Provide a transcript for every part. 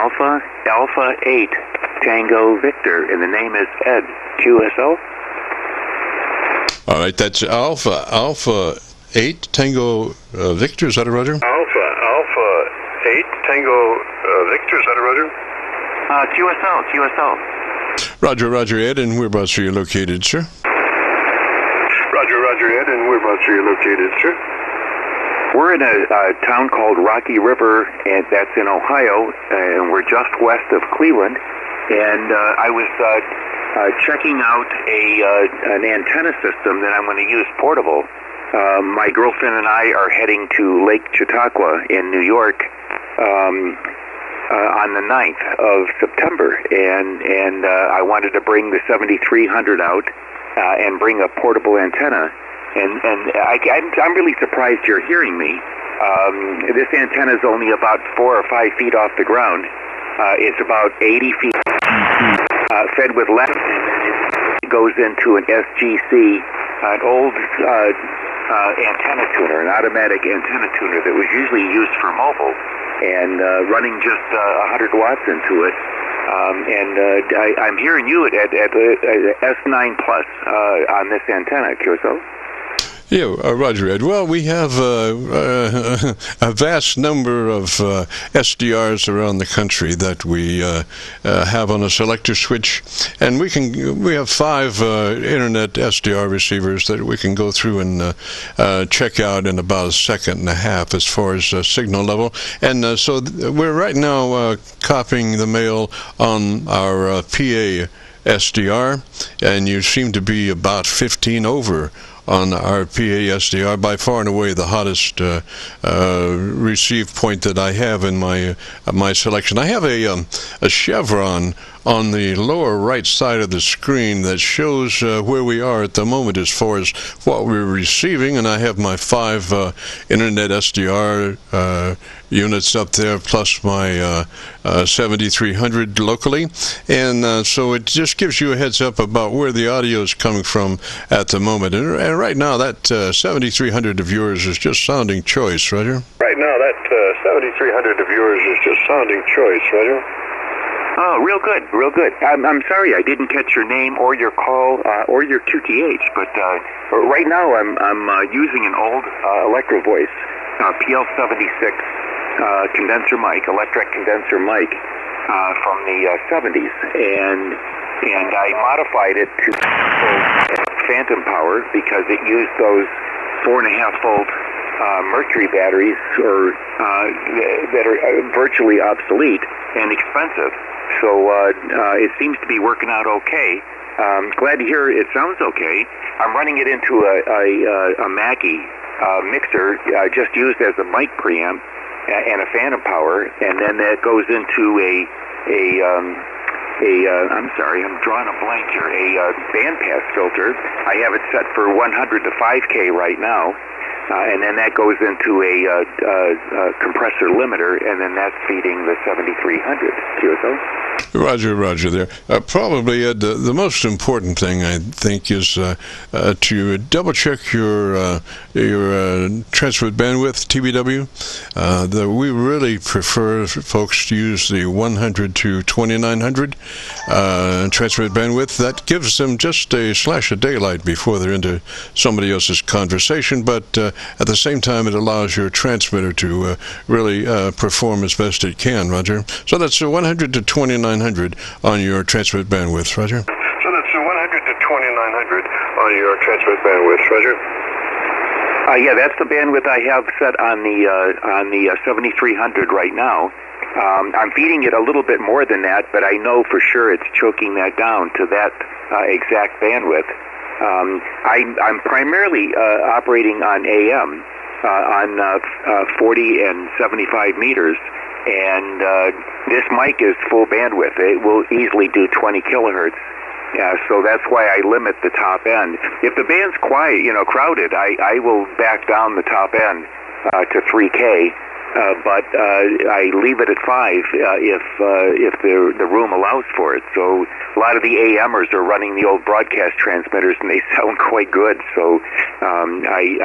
Alpha 8 Tango Victor, and the name is Ed. QSO? All right, that's Alpha 8 Tango Victor, is that a Roger? Alpha 8 Tango Victor, is that a Roger? QSO. Roger, Ed, and whereabouts are you located, sir? Roger, Ed, and whereabouts are you located, sir? We're in a town called Rocky River, and that's in Ohio, and we're just west of Cleveland. And I was checking out an antenna system that I'm going to use portable. My girlfriend and I are heading to Lake Chautauqua in New York on the 9th of September, and I wanted to bring the 7300 out and bring a portable antenna. And I'm really surprised you're hearing me. This antenna is only about 4 or 5 feet off the ground. It's about 80 feet, fed with lead, and then it goes into an SGC, an old antenna tuner, an automatic antenna tuner that was usually used for mobile, and running just 100 watts into it. I'm hearing you at S9 Plus on this antenna, Qso. Yeah, Roger, Ed. Well, we have a vast number of SDRs around the country that we have on a selector switch, and we have 5 internet SDR receivers that we can go through and check out in about a second and a half as far as signal level. And so we're right now copying the mail on our PA SDR, and you seem to be about 15 over on our PA SDR, by far and away the hottest receive point that I have in my selection. I have a chevron on the lower right side of the screen that shows where we are at the moment as far as what we're receiving, and I have my 5 internet SDR units up there, plus my 7300 locally, and so it just gives you a heads up about where the audio is coming from at the moment. And right now that 7300 of yours is just sounding choice, Roger. Right now that 7300 of yours is just sounding choice, Roger. Oh, real good. I'm sorry I didn't catch your name or your call or your QTH, but right now I'm using an old Electro Voice PL76 condenser mic, electric condenser mic from the 70s, and I modified it to phantom power because it used those 4.5 volt mercury batteries that are virtually obsolete and expensive. So it seems to be working out okay. Glad to hear it sounds okay. I'm running it into a Mackie mixer just used as a mic preamp and a phantom power, and then that goes into I'm sorry, I'm drawing a blank here, a bandpass filter. I have it set for 100 to 5K right now. And then that goes into a compressor limiter, and then that's feeding the 7300. QSO? Roger there. Probably, Ed, the most important thing, I think, is to double-check your transmit bandwidth, TBW. We really prefer folks to use the 100 to 2900 transmit bandwidth. That gives them just a slash of daylight before they're into somebody else's conversation, but at the same time, it allows your transmitter to really perform as best it can, Roger. So that's 100 to 2900 on your transmit bandwidth, Roger. So that's 100 to 2900 on your transmit bandwidth, Roger. Yeah, that's the bandwidth I have set on the 7300 right now. I'm feeding it a little bit more than that, but I know for sure it's choking that down to that exact bandwidth. I'm primarily operating on AM, on 40 and 75 meters, and this mic is full bandwidth. It will easily do 20 kilohertz, so that's why I limit the top end. If the band's quiet, crowded, I will back down the top end to 3K. But I leave it at 5 if the room allows for it. So a lot of the AMers are running the old broadcast transmitters, and they sound quite good. So I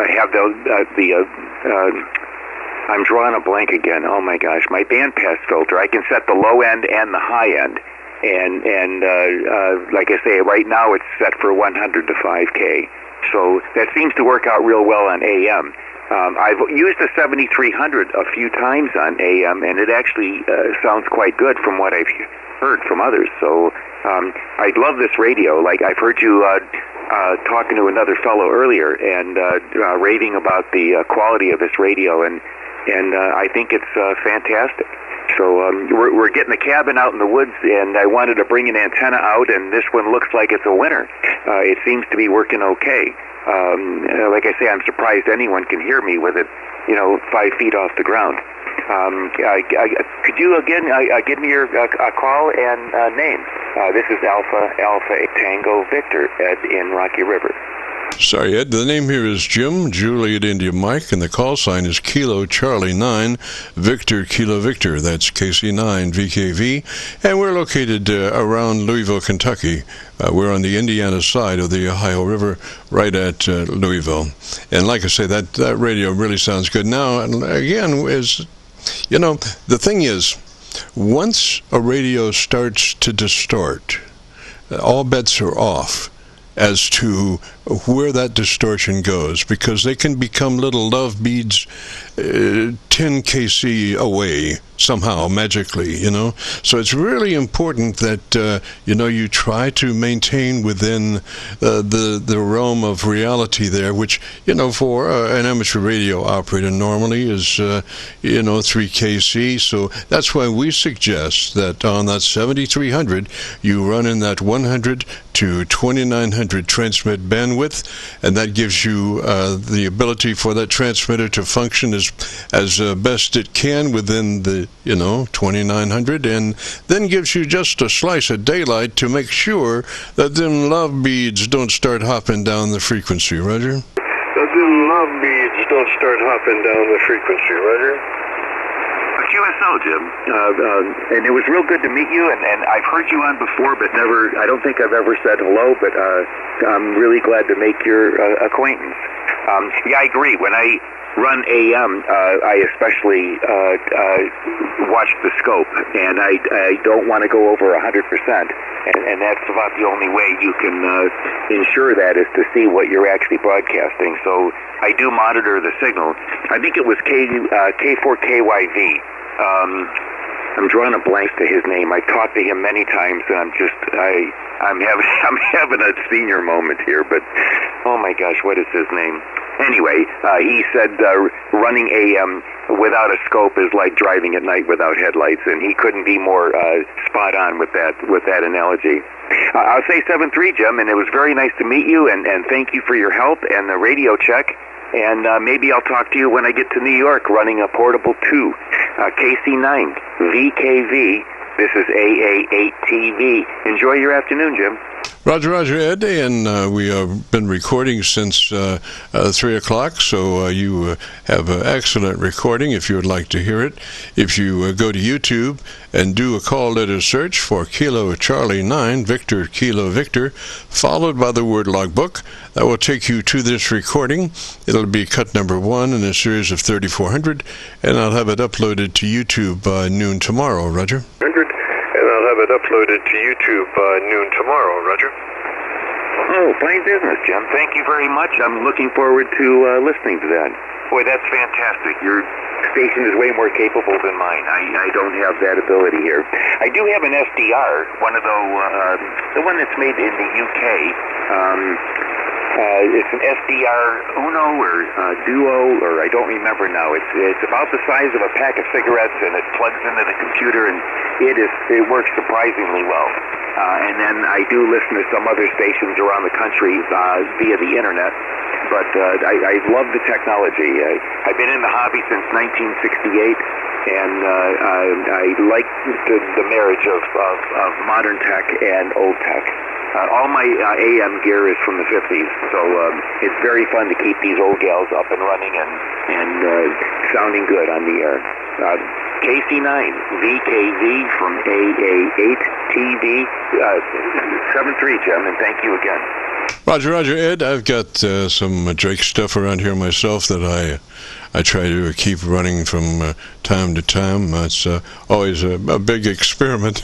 have I'm drawing a blank again. Oh my gosh, my bandpass filter. I can set the low end and the high end, and like I say, right now it's set for 100 to 5K. So that seems to work out real well on AM. I've used the 7300 a few times on AM, and it actually sounds quite good from what I've heard from others. So I love this radio. Like I've heard you talking to another fellow earlier and raving about the quality of this radio, and I think it's fantastic. So we're getting the cabin out in the woods, and I wanted to bring an antenna out, and this one looks like it's a winner. It seems to be working okay. Like I say, I'm surprised anyone can hear me with it, 5 feet off the ground. Could you again give me your call and name? This is Alpha Tango Victor, Ed in Rocky River. Sorry, Ed. The name here is Jim, Juliet India Mike, and the call sign is Kilo Charlie 9, Victor Kilo Victor. That's KC9VKV, and we're located around Louisville, Kentucky. We're on the Indiana side of the Ohio River, right at Louisville. And like I say, that radio really sounds good. Now, again, the thing is, once a radio starts to distort, all bets are off as to where that distortion goes, because they can become little love beads 10 kc away somehow, magically, So it's really important that, you try to maintain within the realm of reality there, which, for an amateur radio operator normally is, 3 kc. So that's why we suggest that on that 7300, you run in that 100 to 2900 transmit bandwidth, and that gives you the ability for that transmitter to function as best it can within the 2900, and then gives you just a slice of daylight to make sure that them love beads don't start hopping down the frequency. Roger? That them love beads don't start hopping down the frequency. Roger? QSO, Jim, and it was real good to meet you, and I've heard you on before, but I don't think I've ever said hello, but I'm really glad to make your acquaintance. Yeah, I agree. When I run AM, I especially watch the scope, and I don't want to go over 100%, and that's about the only way you can ensure that is to see what you're actually broadcasting. So I do monitor the signal. I think it was K4KYV. I'm drawing a blank to his name. I talked to him many times, and I'm having a senior moment here. But oh my gosh, what is his name? Anyway, he said running AM without a scope is like driving at night without headlights, and he couldn't be more spot on with that analogy. I'll say 7-3, Jim, and it was very nice to meet you, and thank you for your help and the radio check. And maybe I'll talk to you when I get to New York running a portable 2, KC9VKV. This is AA8TV. Enjoy your afternoon, Jim. Roger, Ed, and we have been recording since 3 o'clock, so you have an excellent recording if you would like to hear it. If you go to YouTube and do a call letter search for Kilo Charlie 9, Victor Kilo Victor, followed by the word logbook, that will take you to this recording. It'll be cut number 1 in a series of 3400, and I'll have it uploaded to YouTube by noon tomorrow, Roger. Have it uploaded to YouTube by noon tomorrow, Roger. Oh, fine business, Jim. Thank you very much. I'm looking forward to listening to that. Boy, that's fantastic. Your station is way more capable than mine. I don't have that ability here. I do have an SDR, one of the one that's made in the UK. It's an SDR Uno or Duo, or I don't remember now. It's about the size of a pack of cigarettes, and it plugs into the computer, and it works surprisingly well. And then I do listen to some other stations around the country via the internet. But I love the technology. I've been in the hobby since 1968, and I like the marriage of modern tech and old tech. All my AM gear is from the 50s, so it's very fun to keep these old gals up and running and sounding good on the air. KC9VKV from AA8 AA8TV 73, Jim, and thank you again. Roger, Ed. I've got some Drake stuff around here myself that I try to keep running from time to time. It's always a big experiment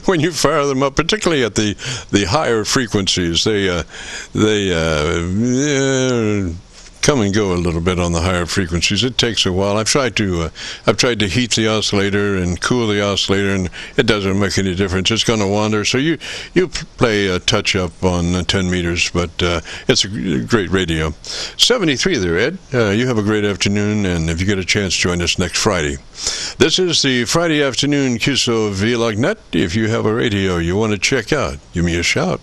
when you fire them up, particularly at the higher frequencies. They come and go a little bit on the higher frequencies. It takes a while. I've tried to heat the oscillator and cool the oscillator, and it doesn't make any difference. It's going to wander. So you play a touch up on 10 meters, but it's a great radio. 73 there, Ed. You have a great afternoon, and if you get a chance, join us next Friday. This is the Friday afternoon Qso-Vlog net. If you have a radio you want to check out, give me a shout.